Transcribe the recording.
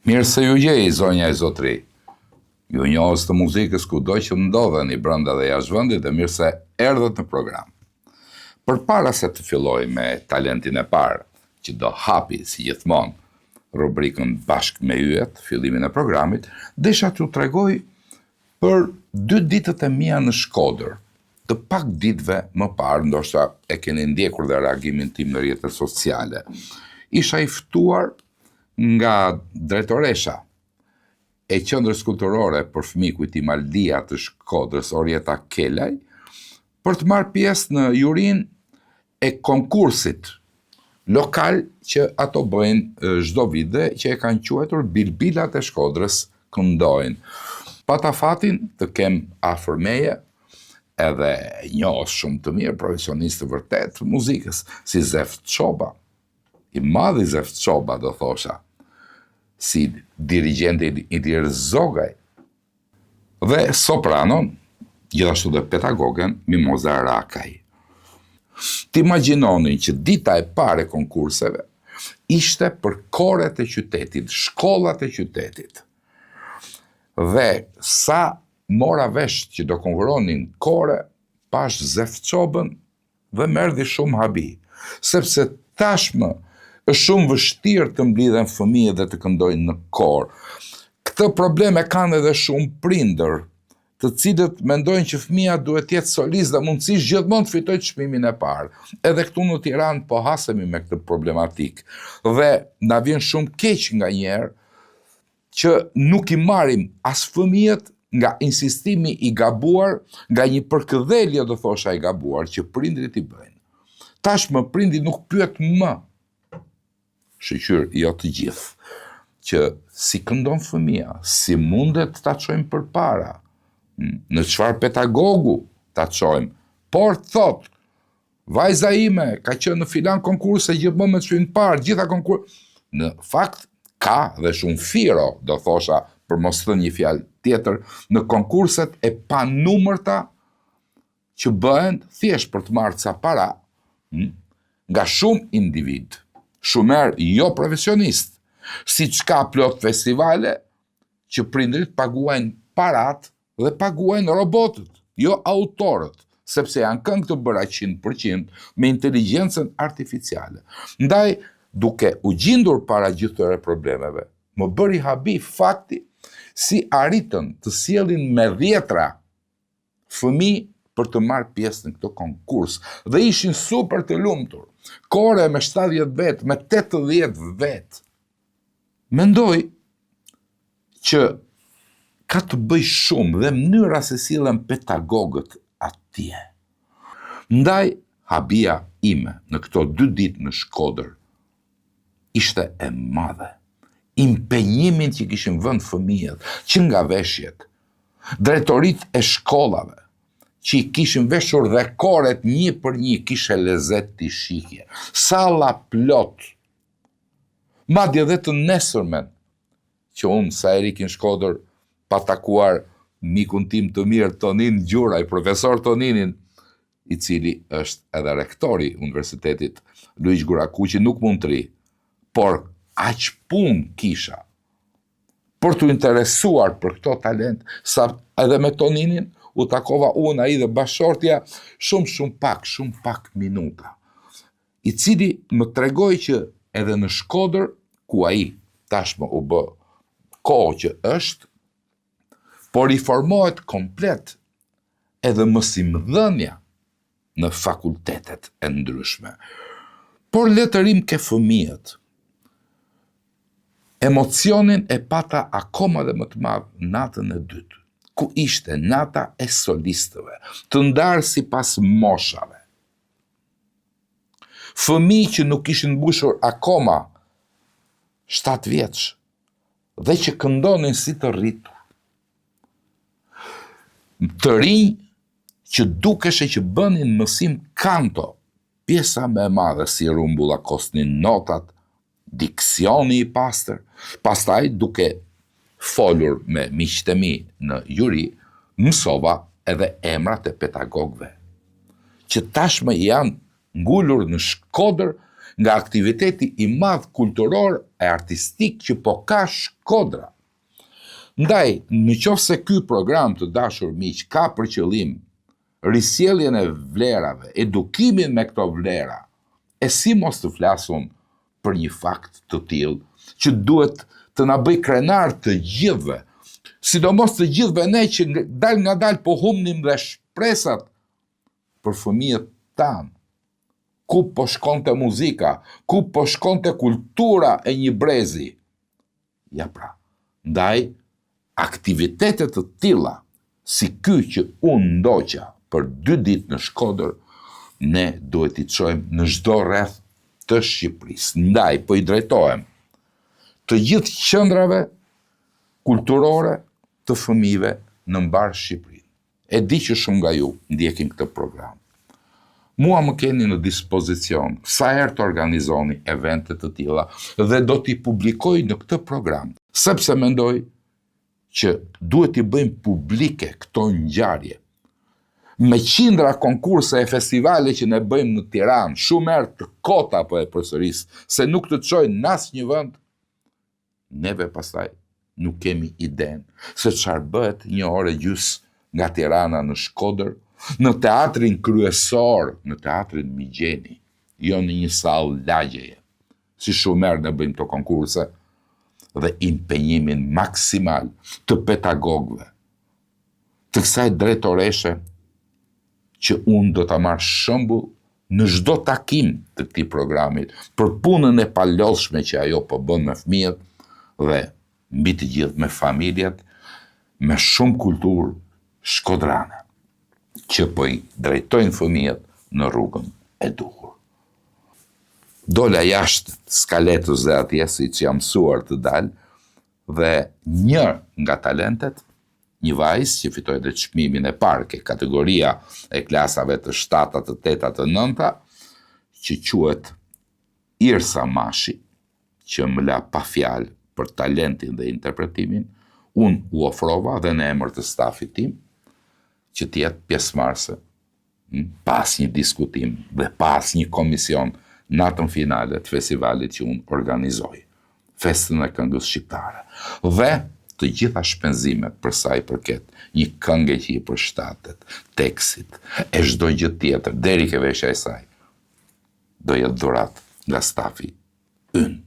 Mirë se ju gjej, zonja e zotri. Ju njohës të muzikës kudo që ndodheni brenda dhe jashtë vendit dhe mirë se erdhët në program. Përpara se të filloj me talentin e parë, që do hapi si gjithmonë rubrikën bashkë me yjet, fillimin e programit, desha t'ju tregoj për 2 ditët e mia në Shkodër. Të pak ditëve më parë, ndoshta e keni ndjekur dhe reagimin tim në rrjetet sociale. Isha i ftuar nga drejtoresha e qendrës kulturore për fëmijë Kujtim Aldia të Shkodrës, Orieta Kelaj, për të marrë pjesë në jurinë e konkursit lokal që ato bëjnë çdo vit dhe që e kanë quajtur Bilbilat e Shkodrës këndojnë. Pata fatin të kem afër meje edhe njohës shumë të mirë, profesionist të vërtet të muzikës, si Zef Çoba, i madhi Zef Çoba do thosha, si dirigenti Ilir Zogaj, dhe sopranon, gjithashtu dhe pedagogen Mimoza Rakaj. T'imagjinoni që dita e parë e konkurseve ishte për koret e qytetit, shkollat e qytetit. Dhe sa mora vesh që do konkuronin kore, pash Zef Çobën dhe merdhi shumë habi, sepse tashmë është shumë vështirë të mblidhen fëmijët dhe të këndojnë në kor. Këtë probleme kanë edhe shumë prindër, të cilët mendojnë që fëmia duhet të jetë solist dhe mundësisht gjithmonë të fitojë çmimin e parë. Edhe këtu në Tiranë po hasemi me këtë problematik. Dhe na vjen shumë keq nganjëherë që nuk i marrim as fëmijët nga insistimi i gabuar, nga një përkëdhelje do thosha i gabuar që prindrit i bëjnë. Tashmë prindi nuk pyet më, shqyr jo të gjithë, që si këndon fëmia, si mundet ta çojmë përpara, në çfarë pedagogu ta çojmë, por thot, vajza ime ka qenë në filan konkurse gjithmonë me çmim parë, gjitha konkurs. Në fakt ka dhe shumë firo, do thosha, për mos thënë një fjalë tjetër, në konkurset e panumërta që bëhen thjesht për të marrë ca para nga shumë individ, shumer jo profesionist, si që ka plot festivale që prindrit paguajnë parat dhe paguajnë robotët, jo autorët, sepse janë këngë të bëra 100% me inteligjencën artificiale. Ndaj, duke u gjendur para gjithë këtyre problemeve, më bëri habi fakti si arritën të sjellin me 10 fëmijë për të marrë pjesë në këtë konkurs dhe ishin super të lumtur. Kore me 70 vet, me 80 vet. Mendoj që ka të bëj shumë dhe mënyra se sillen pedagogët atje. Ndaj, habia ime në këto 2 ditë në Shkodër ishte e madhe. Impenjimin që kishin vënë fëmijët, që nga veshjet, drejtorit e shkollave, që i kishin veshur dhe koret 1 për 1, kishe lezet t'i shihje. Salla plot. Madje dhe të nesërmen, që unë sa e rikin Shkodër pa takuar mikun tim të mirë Tonin Gjuraj, profesor Toninin, i cili është edhe rektori Universitetit Luiq Gurakuqi, nuk mund të ri, por aq pun kisha për të interesuar për këto talent, sa edhe me Toninin u takova unë, ai dhe bashortja shumë pak minuta, i cili më tregoi që edhe në Shkodër, ku ai tashmë u bë kohë që është, por i formohet komplet edhe mësimdhënia në fakultetet e ndryshme. Por le të rim ke fëmijët. Emocionin e pata akoma dhe më të madh natën e dytë, ku ishte nata e solistëve, të ndarë sipas moshave. Fëmijë që nuk ishin mbushur akoma 7 vjeç dhe që këndonin si të rritur. Të rinj që dukeshe që bënin mësim kanto, pjesa më e madhe si rumbulla kosnin notat, diksioni i pastër, pastaj duke folur me miqtë e mi në juri, mësova edhe emrat e pedagogëve, që tashmë janë ngulur në Shkodër nga aktiviteti i madh kulturor e artistik që po ka Shkodra. Ndaj, në qoftë se ky program, të dashur miq, ka për qëllim risjelljen e vlerave, edukimin me këto vlera, e si mos të flasun për një fakt të tillë që duhet të na bëj krenar të gjithëve, sidomos të gjithëve ne që dal nga dal po humnim dhe shpresat për fëmijët tanë. Ku po shkonte muzika, ku po shkonte kultura e një brezi. Ja pra, ndaj aktivitetet të tilla, si ky që unë ndoqa për 2 ditë në Shkodër, ne duhet i çojmë në çdo rreth të Shqipërisë. Ndaj, po i drejtohem të gjithë qendrave kulturore të fëmijëve në mbar Shqipërinë. E di që shumë nga ju ndjekin këtë program. Mua më keni në dispozicion sa herë të organizoni evente të tilla dhe do t'i publikoj në këtë program, sepse mendoj që duhet i bëjmë publike këto ngjarje. Me qindra konkurse e festivale që ne bëjmë në Tiranë, shumë herë të kota po e përsëris, se nuk të çojnë në asnjë vend, neve pastaj nuk kemi idenë se çfarë bëhet 1 orë e gjys nga Tirana në Shkodër, në teatrin kryesor, në teatrin Migjeni, jo në një sallë lagjeje. Si shumë herë ne bëjmë të konkurse dhe impenjimin maksimal të pedagogëve, të kësaj drejtoreshe që unë do ta marr shembull në çdo takim të këtij programit për punën e palodhshme që ajo po bën me fëmijët dhe mbi të gjithë me familjet, me shumë kulturë shkodrane, që po i drejtojnë fëmijët në rrugën e duhur. Dola jashtë skaletës dhe atje, si që jam mësuar të dalë, dhe një nga talentet, një vajzë që fitoi dhe çmimin e parë ke kategoria e klasave të 7, të 8, të 9, që quhet Irsa Mashi, që më la pa fjalë për talentin dhe interpretimin, unë u ofrova dhe në emër të stafit tim, që t'jetë pjesëmarrëse pas një diskutim dhe pas një komision natën finale të festivalit që unë organizoj, Festën e Këngës Shqiptare. Dhe të gjitha shpenzimet për sa i përket një këngë që i përshtatet, tekstit, e çdo gjë tjetër, deri ke veshja e saj, do jetë dhurat nga stafi ynë.